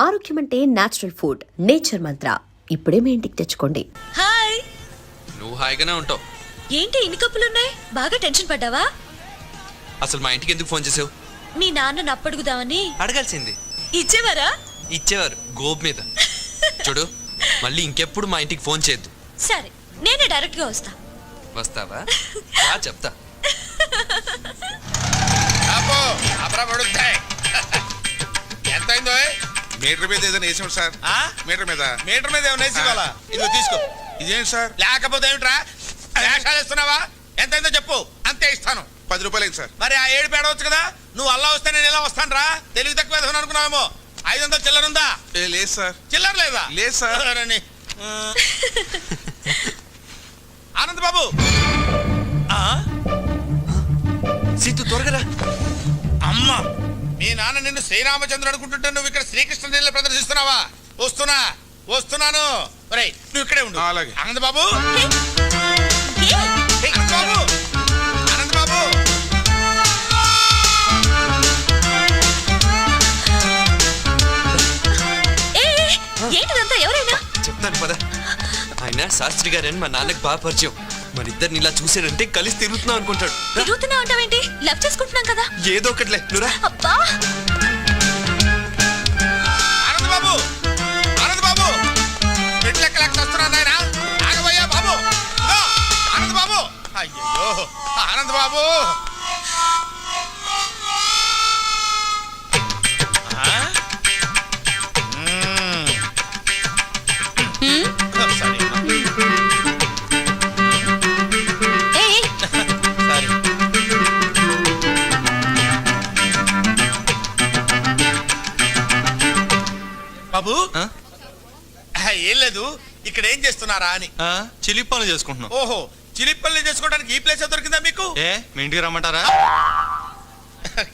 ఆరోగ్యం అంటే natural food. Nature మంత్ర ఇప్పుడే మీ ఇంటికి తెచ్చుకోండి. హాయ్. నువ్వు హాయిగానే ఉంటావు. ఏంటి ఇన్ని కప్పులున్నాయి? బాగా టెన్షన్ పడ్డావా? అసలు మా ఇంటికి ఎందుకు ఫోన్ చేసావు? మీ నాన్న అప్పడుగుదామని. అడగాల్సింది. ఇచ్చేవారా? ఇచ్చేవారు గోబ్ మీద. చూడు, మళ్ళీ ఇంకెప్పుడు మా ఇంటికి ఫోన్ చేయొద్దు. సరే, నేనే డైరెక్ట్ గా వస్తా. వస్తావా? చెప్తా. ఎంతైందో? మీటర్ మీద ఏదైనా వేసాం సార్. మీటర్ మీద ఏమైనా వేసి ఇవ్వాలా? ఇదిగో తీసుకో. ఇదేంటి సార్? లేకపోతే ఏమిట్రా వేషాలు ఇస్తున్నావా? ఎంతైందో చెప్పు, అంతే ఇస్తాను. 10 రూపాయలు సార్. మరి ఆ 7 పేడవచ్చు కదా. నువ్వు అల్లా వస్తే నేను ఎలా వస్తాను రా? తెలివి తక్కువ వేసుకుని అనుకున్నావేమో. 500 చిల్లర ఉందా? లేదు సార్. చిల్లర లేదా? లేదు సార్. ఆనంద్ బాబు, సీతు త్వరగా. అమ్మా, మీ నాన్న నిన్ను శ్రీరామచంద్రుడు అనుకుంటుంటే నువ్వు ఇక్కడ శ్రీకృష్ణ నీళ్ళ ప్రదర్శిస్తున్నావా? వస్తున్నాను. నువ్వు ఇక్కడే ఉండు. అలాగే. ఆనంద్ బాబు, ఆనంద్ బాబు. ఏంటిదంతా? ఎవరైనా చెప్తాను పద. ఆయన శాస్త్రి గారని మా నాన్నకి బాగా పరిచయం. మరి ఇద్దరిని ఇలా చూసారంటే కలిసి తిరుగుతున్నాం అనుకుంటాడు. తిరుగుతున్నా అంటావేంటి? లవ్ చేసుకుంటున్నాం కదా. ఏదో ఒకట్లే నువ్వురా. అబ్బా, ఆనంద్ బాబు మెట్లెక్కలేక వస్తున్నాను ఆయన. ఆగబోయా బాబు. ఆనంద్ బాబు, అయ్యో ఆనంద్ బాబు. బాబు, ఏం లేదు. ఇక్కడ ఏం చేస్తున్నారా అని. చిలిపి పనులు చేసుకుంటున్నాం. ఓహో, చిలిపి పనులు చేసుకోవడానికి ఈ ప్లేస్ దొరికిందా మీకు? మీ ఇంటికి రమ్మంటారా?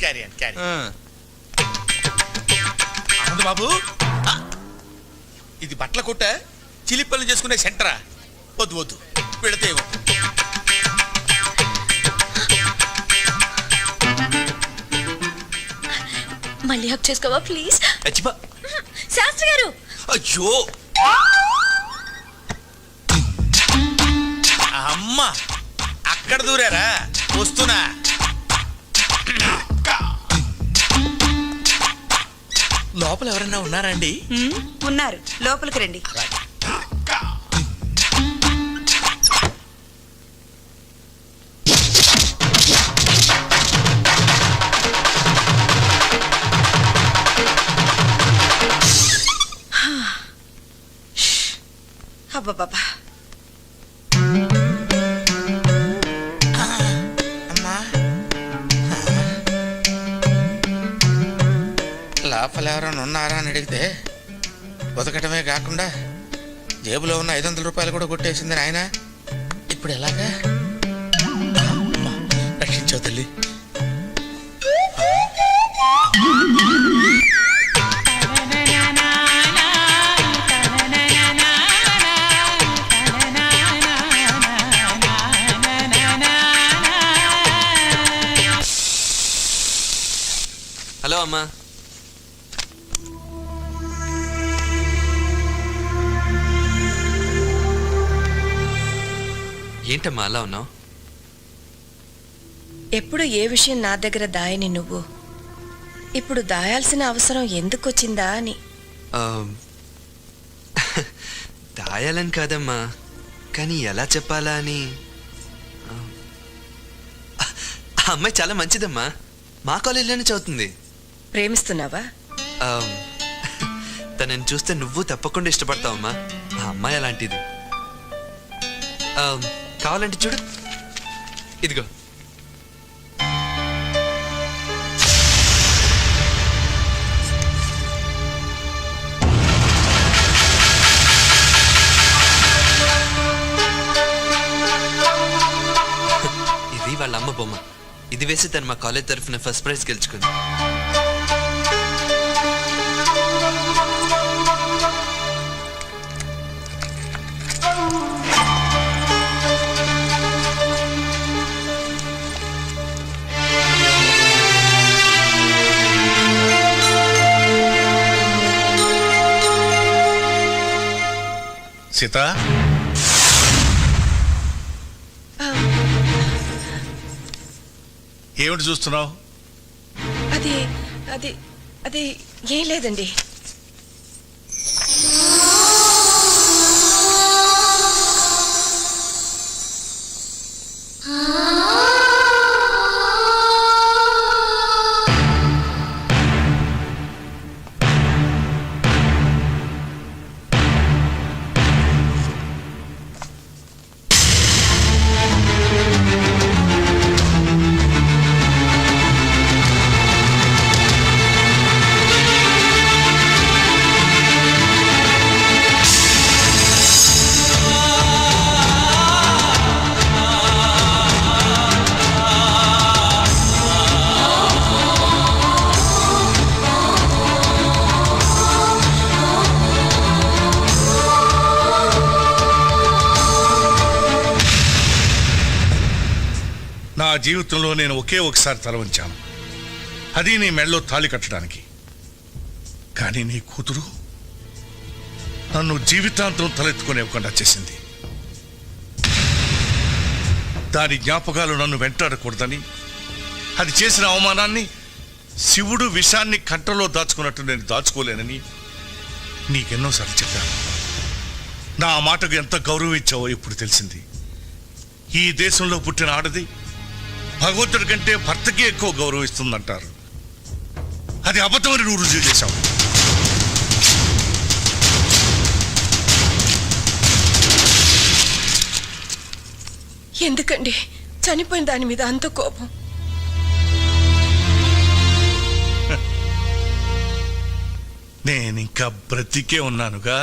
క్యారీ ఆనంద్ బాబు, ఇది బట్టల కొట్ట, చిలిపి పనులు చేసుకునే సెంటరా? వద్దు పెడితే మళ్ళీ హక్ చేసుకోవా ప్లీజ్? అచ్చిపా. శాస్త్రి గారు. అయ్యో అమ్మా, అక్కడ దూరారా? వస్తున్నా. లోపల ఎవరన్నా ఉన్నారండి? ఉన్నారు, లోపలికి రండి. అబ్బా, లోపల ఎవరైనా ఉన్నారా అని అడిగితే బతకటమే కాకుండా జేబులో ఉన్న 500 రూపాయలు కూడా కొట్టేసింది ఆయన. ఇప్పుడు ఎలాగా? రక్షించావు తల్లి. హలో అమ్మా. ఏంటమ్మా అలా ఉన్నావు? ఎప్పుడు ఏ విషయం నా దగ్గర దాయని నువ్వు ఇప్పుడు దాయాల్సిన అవసరం ఎందుకు వచ్చిందా అని. దాయాలని కాదమ్మా, కానీ ఎలా చెప్పాలా అని. ఆ అమ్మాయి చాలా మంచిదమ్మా, మా కాలేజీలోనే చదువుతుంది. ప్రేమిస్తున్నావా? తనని చూస్తే నువ్వు తప్పకుండా ఇష్టపడతావమ్మా. ఆ అమ్మాయి అలాంటిది. కావాలంటే చూడు, ఇదిగో. ఇది వాళ్ళ అమ్మ బొమ్మ. ఇది వేసి తను మా కాలేజ్ తరఫున ఫస్ట్ ప్రైజ్ గెలుచుకుంది. సీత ఏమిటి చూస్తున్నావు? అది అది అది ఏం లేదండి. నా జీవితంలో నేను ఒకే ఒకసారి తల వంచాను, అది నీ మెళ్ళలో తాళి కట్టడానికి. కానీ నీ కూతురు నన్ను జీవితాంతం తలెత్తుకునేవ్వకుండా చేసింది. దాని జ్ఞాపకాలు నన్ను వెంటాడకూడదని, అది చేసిన అవమానాన్ని శివుడు విషాన్ని కంటలో దాచుకున్నట్టు నేను దాచుకోలేనని నీకెన్నోసార్లు చెప్పాను. నా మాటకు ఎంత గౌరవం ఇచ్చావో ఇప్పుడు తెలిసింది. ఈ దేశంలో పుట్టిన ఆడది భగవంతుడి కంటే భర్తకి ఎక్కువ గౌరవం ఇస్తుందంటారు. అది అబద్ధమని నువ్వు రుజువు చేశావు. ఎందుకండి చనిపోయిన దాని మీద అంత కోపం? నేనింకా బ్రతికే ఉన్నానుగా.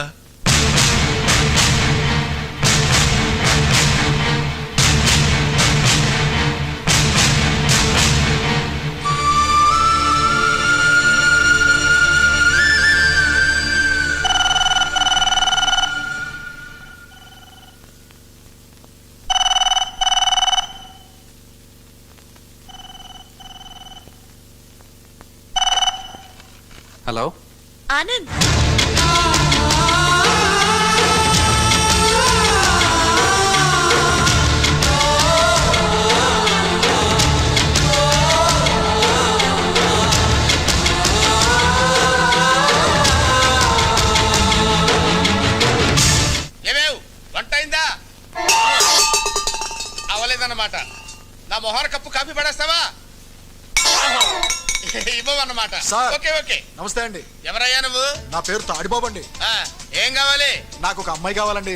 హలో ఆనంద్, ఏమేవ్ వంట అయిందా? అవలేదన్నమాట. నా మొహర కప్పు కాఫీ పడేస్తావా? ఇవ్వమన్నమాట. Okay okay. నమస్తే అండి. ఎవరయ్యా నువ్వు? నా పేరు తాడిబాబు అండి. ఏం కావాలి? నాకు ఒక అమ్మాయి కావాలండి.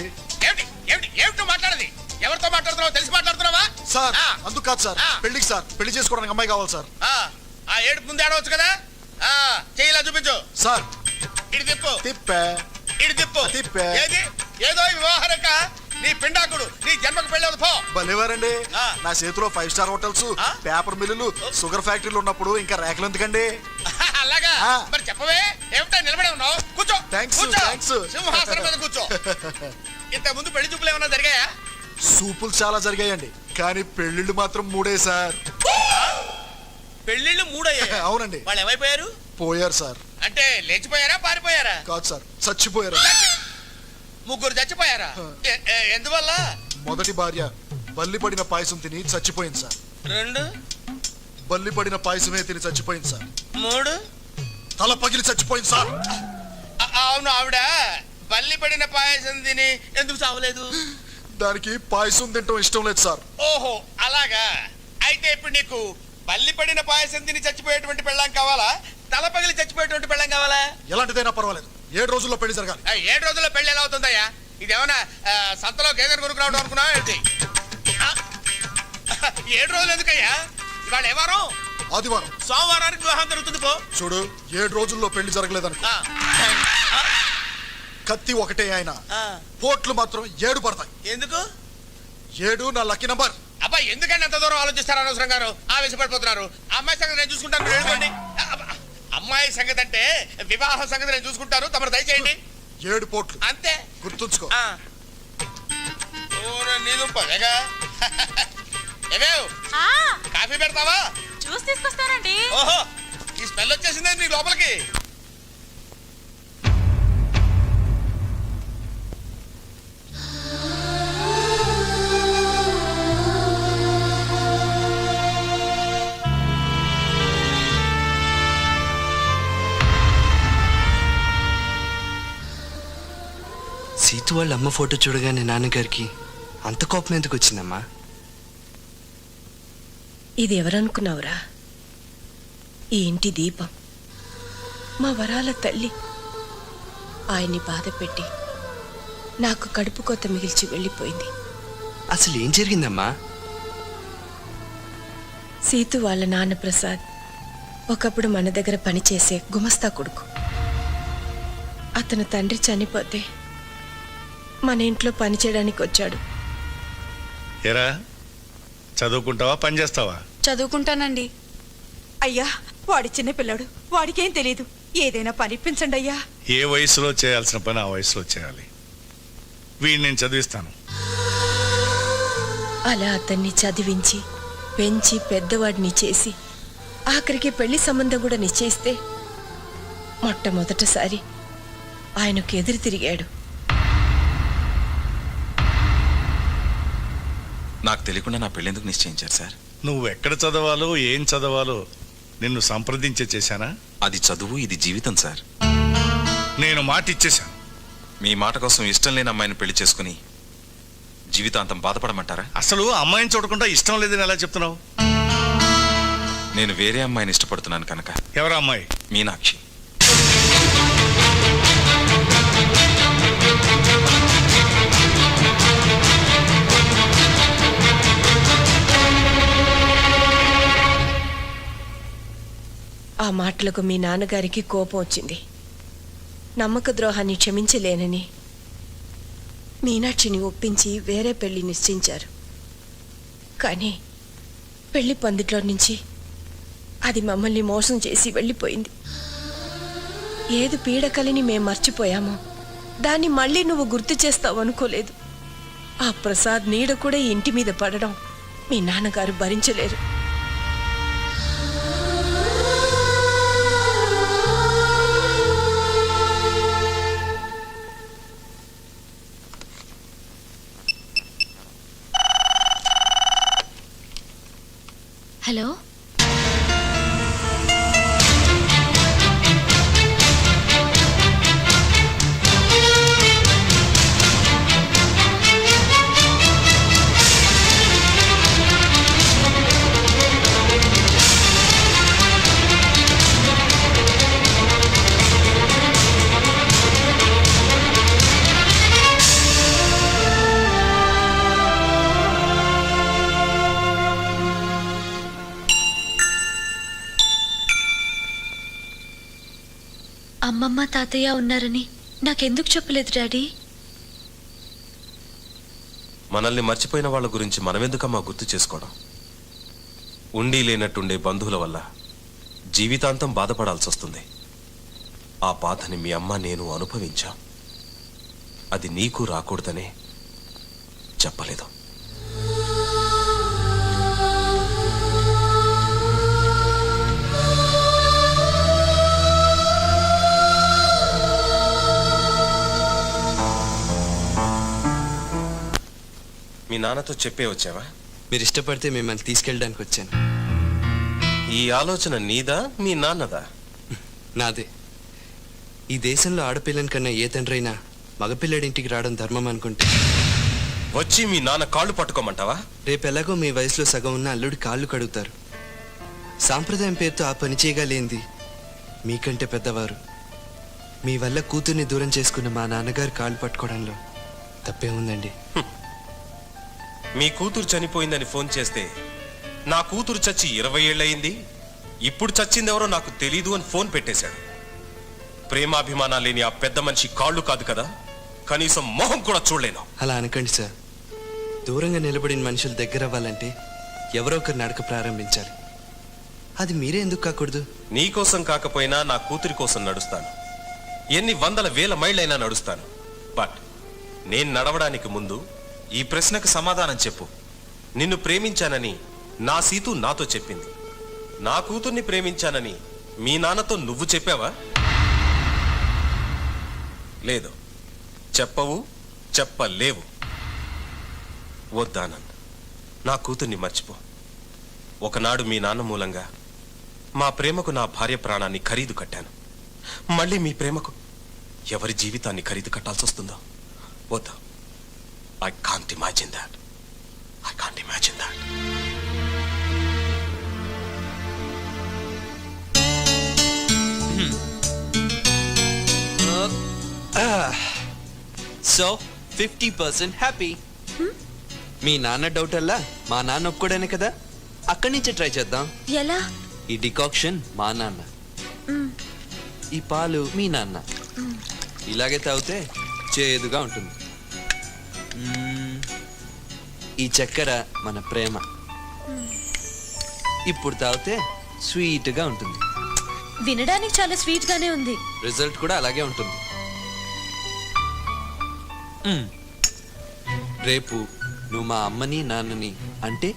ఏమిటి ఏమిటి ఏమిటో మాట్లాడది? ఎవరితో మాట్లాడుతున్నావు? తెలిసి మాట్లాడుతున్నావా? సార్ అందుకు కాదు సార్, పెళ్లికి సార్, పెళ్లి చేసుకోవడానికి అమ్మాయి కావాలి సార్. ఆ ఏడుపు ముందు ఆడవచ్చు కదా. చెయ్యిలా చూపించు. సార్ ఇటు తిప్పు. తిప్పే ఇటు తిప్పు. తిప్పే. ఏది ఏదో వివాహరక నీ పిండాకుడు నీ జన్మకు పెళ్ళి పో. భలేవారండి. ఆ. నా చేతిలో 5 స్టార్ హోటల్స్, ఆ? పేపర్ మిల్లులు, షుగర్ ఫ్యాక్టరీలు ఉన్నప్పుడు ఇంకా రేఖలు ఎందుకండి? అలాగా ఆ. మరి చెప్పవే, ఏమిటా నిలబడి ఉన్నావు? కూర్చో. థాంక్స్, కూర్చో. థాంక్స్. సింహాసనం మీద కూర్చో. ఇంత ముందు పెళ్లి చూపులు ఏమన్నా జరిగాయా? సూపులు చాలా జరిగాయండి, కానీ పెళ్లిళ్ళు మాత్రం 3 సార్. పెళ్లిళ్ళు 3 అయ్యాయి. అవునండి. వాళ్ళు ఏమైపోయారు? పోయారు సార్. అంటే లేచిపోయారా పారిపోయారా? కాదు సార్, చచ్చిపోయారు. ముగ్గురు చచ్చిపోయారా? ఎందువల్ల? మొదటి భార్య బల్లి పడిన పాయసం తిని చచ్చిపోయింది సార్. 2 బల్లి పడిన పాయసమే తిని చచ్చిపోయింది సార్. 3 తల పగిలి చచ్చిపోయింది సార్. అవును, ఆవిడ బల్లి పడిన పాయసం తిని ఎందుకు చావలేదు? దానికి పాయసం తింటం ఇష్టం లేదు సార్. ఓహో అలాగా. అయితే ఇప్పుడు నీకు బల్లి పడిన పాయసం తిని చచ్చిపోయేటువంటి పెళ్ళాం కావాలా, తల పగిలి చచ్చిపోయేటువంటి పెళ్ళాం కావాలా? ఎలాంటిదైనా పర్వాలేదు, 7 రోజుల్లో పెళ్లి జరగాలి. 7 రోజుల్లో పెళ్లి ఎలా అవుతుందయ్యా? ఇదేమన్నా సంతలో గేదెను కొనుక్కురావడం అనుకున్నావా ఏంటి? 7 రోజులు ఎందుకయ్యా? ఇవాళ ఏ వారం? ఆదివారం. సోమవారానికి వివాహం జరుగుతుంది పో. చూడు, 7 రోజుల్లో పెళ్లి జరగలేదనుకో, కత్తి ఒకటే ఆయన, పోట్లు మాత్రం 7 పడతాయి. ఎందుకు? 7 నా లక్కీ నంబర్. అబ్బా ఎందుకంటే అంత దూరం ఆలోచిస్తారు అనవసరంగాను? ఆవేశపడిపోతున్నారు. అమ్మాయి సంగతి నేను చూసుకుంటాను, మీరు వెళ్ళిపోండి. అమ్మాయి సంగతి అంటే వివాహ సంగతి నేను చూసుకుంటాను, తమరు దయచేయండి. 7 పోట్లు అంతే, గుర్తుంచుకో. కాఫీ పెడతావా? జ్యూస్ తీసుకొస్తానండి. ఓహో, ఈ స్మెల్ వచ్చేసిందే నీ లోపలికి. సీతు వాళ్ళ అమ్మ ఫోటో చూడగానే నాన్నగారికి అంత కోపం ఎందుకు వచ్చిందమ్మా? ఇది ఎవరనుకున్నావురా? ఈ ఇంటి దీపం, మా వరాల తల్లి. ఆయన్ని బాధ పెట్టి నాకు కడుపు కోత మిగిల్చి వెళ్ళిపోయింది. అసలు ఏం జరిగిందమ్మా? సీతు వాళ్ళ నాన్న ప్రసాద్ ఒకప్పుడు మన దగ్గర పనిచేసే గుమస్తా కొడుకు. అతను తండ్రి చనిపోతే మన ఇంట్లో పనిచేయడానికి వచ్చాడు. ఎరా చదువుకుంటావా పని చేస్తావా? చదువుకుంటానండి. అయ్యా, వాడి చిన్నపిల్లాడు, వాడికేం తెలీదు. ఏదైనా పనిపించండి అయ్యా. ఏ వయసులో చేయాల్సిన పని ఆ వయసులో చేయాలి. వీడిని నేను చదివిస్తాను. అలా అతన్ని చదివించి పెంచి పెద్దవాడిని చేసి ఆఖరికి పెళ్లి సంబంధం కూడా నిశ్చయిస్తే మొట్టమొదటిసారి ఆయనకు ఎదురు తిరిగాడు. నాకు తెలియకుండా నా పెళ్ళెందుకు నిశ్చయించారు సార్? నువ్వు ఎక్కడ చదవాలో ఏం చదవాలో నిన్ను సంప్రదించే చేశానా? అది చదువు, ఇది జీవితం సార్. నేను మాట ఇచ్చేశాను. మీ మాట కోసం ఇష్టం లేని అమ్మాయిని పెళ్లి చేసుకుని జీవితాంతం బాధపడమంటారా? అసలు అమ్మాయిని చూడకుండా ఇష్టం లేదని ఎలా చెప్తున్నావు? నేను వేరే అమ్మాయిని ఇష్టపడుతున్నాను కనుక. ఎవరు అమ్మాయి? మీనాక్షి. ఆ మాటలకు మీ నాన్నగారికి కోపం వచ్చింది. నమ్మక ద్రోహాన్ని క్షమించలేనని మీనాక్షిని ఒప్పించి వేరే పెళ్లి నిశ్చయించారు. కానీ పెళ్లి పందిట్లో నుంచి అది మమ్మల్ని మోసం చేసి వెళ్ళిపోయింది. ఏది పీడకలిని మేం మర్చిపోయామో దాన్ని మళ్ళీ నువ్వు గుర్తు చేస్తావు అనుకోలేదు. ఆ ప్రసాద్ నీడ కూడా ఈ ఇంటి మీద పడడం మీ నాన్నగారు భరించలేరు. హలో, అమ్మమ్మ తాతయ్య ఉన్నారని నాకెందుకు చెప్పలేదు డాడీ? మనల్ని మర్చిపోయిన వాళ్ళ గురించి మనమెందుకమ్మా గుర్తు చేసుకోవడం? ఉండి లేనట్టుండే బంధువుల వల్ల జీవితాంతం బాధపడాల్సి వస్తుంది. ఆ బాధని మీ అమ్మ నేను అనుభవించాం. అది నీకు రాకూడదనే చెప్పలేదు. మీ నాన్నతో చెప్పే వచ్చావా? మీరు ఇష్టపడితే మిమ్మల్ని తీసుకెళ్ళడానికి వచ్చాను. ఈ ఆలోచన నీదా మీ నాన్నదా? నాదే. ఈ దేశంలో ఆడపిల్లని కన్నా ఏ తండ్రైనా మగపిల్లడింటికి రావడం ధర్మం అనుకుంటే వచ్చి మీ నాన్న కాళ్ళు పట్టుకోమంటావా? రేపెలాగో మీ వయసులో సగం ఉన్న అల్లుడి కాళ్ళు కడుగుతారు. సాంప్రదాయం పేరుతో ఆ పని చేయగలేంది మీకంటే పెద్దవారు. మీ వల్ల కూతుర్ని దూరం చేసుకున్న మా నాన్నగారు కాళ్ళు పట్టుకోవడంలో తప్పే ఉందండి. మీ కూతురు చనిపోయిందని ఫోన్ చేస్తే నా కూతురు చచ్చి 20 ఏళ్ళయింది, ఇప్పుడు చచ్చిందెవరో నాకు తెలీదు అని ఫోన్ పెట్టేశాడు. ప్రేమాభిమానాలు లేని ఆ పెద్ద మనిషి కాళ్ళు కాదు కదా, కనీసం మొహం కూడా చూడలేను. అలా అనకండి సార్. దూరంగా నిలబడిన మనుషులు దగ్గర అవ్వాలంటే ఎవరో ఒకరు నడక ప్రారంభించాలి. అది మీరే ఎందుకు కాకూడదు? నీకోసం కాకపోయినా నా కూతురి కోసం నడుస్తాను. ఎన్ని వందల వేల మైళ్ళైనా నడుస్తాను. బట్ నేను నడవడానికి ముందు ఈ ప్రశ్నకు సమాధానం చెప్పు. నిన్ను ప్రేమించానని నా సీతు నాతో చెప్పింది. నా కూతుర్ని ప్రేమించానని మీ నాన్నతో నువ్వు చెప్పావా? లేదు, చెప్పవు, చెప్పలేవు. వద్దానంద్, నా కూతుర్ని మర్చిపో. ఒకనాడు మీ నాన్న మూలంగా మా ప్రేమకు నా భార్య ప్రాణాన్ని ఖరీదు కట్టాను. మళ్ళీ మీ ప్రేమకు ఎవరి జీవితాన్ని ఖరీదు కట్టాల్సి వస్తుందో వద్దు. I can't imagine that. I can't imagine that. So 50% happy. మీ నాన్న డౌట్ అల్లా మా నాన్న ఒప్పుకోడానే కదా, అక్కడి నుంచే ట్రై చేద్దాం. ఎలా? ఈ డికాక్షన్ మా నాన్న, ఈ పాలు మీ నాన్న. ఇలాగే తాగితే చేదుగా ఉంటుంది. ఈ చక్కెర మన ప్రేమ. ఇప్పుడు తాగితే స్వీట్గా ఉంటుంది. వినడానికి చాలా స్వీట్ గానే ఉంది. రిజల్ట్ కూడా అలాగే ఉంటుంది. రేపు నువ్వు మా అమ్మని నాన్నని అంటే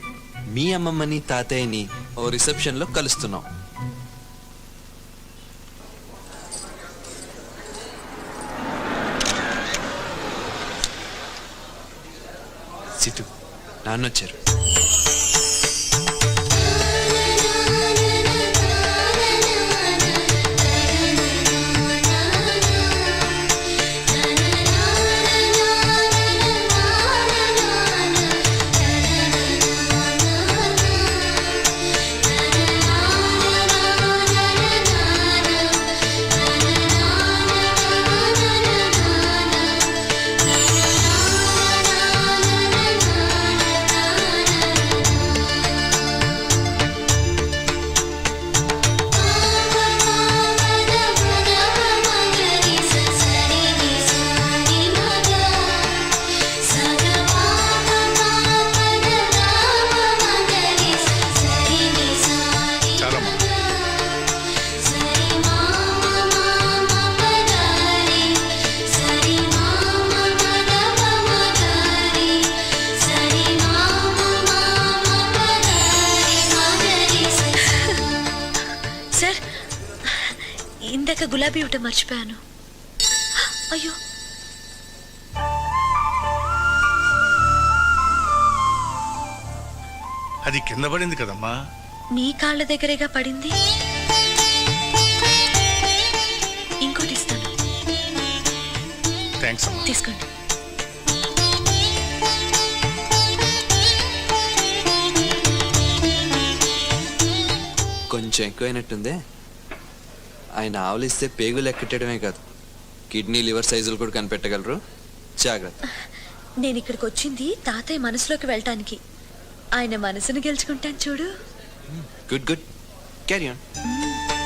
మీ అమ్మమ్మని తాతయ్యని ఓ రిసెప్షన్లో కలుస్తున్నావు. సిటు, నాన్నొచ్చారు. సార్, ఇందాక గులాబీ ఇవ్వటం మర్చిపోయాను. అయ్యో, అది కింద పడింది కదమ్మా. మీ కాళ్ళ దగ్గరేగా పడింది. ఇంకోటి ఇస్తాను, థ్యాంక్స్ అమ్మా. తీసుకోండి. కొంచెం ఎక్కువైనట్టుందే. ఆయన ఆవులిస్తే పేగులు ఎక్కటమే కాదు, కిడ్నీ లివర్ సైజులు కూడా కనిపెట్టగలరు. జాగ్రత్త. నేను ఇక్కడికి వచ్చింది తాతయ్య మనసులోకి వెళ్ళటానికి. ఆయన మనసును గెలుచుకుంటాను చూడు. Good good, carry on.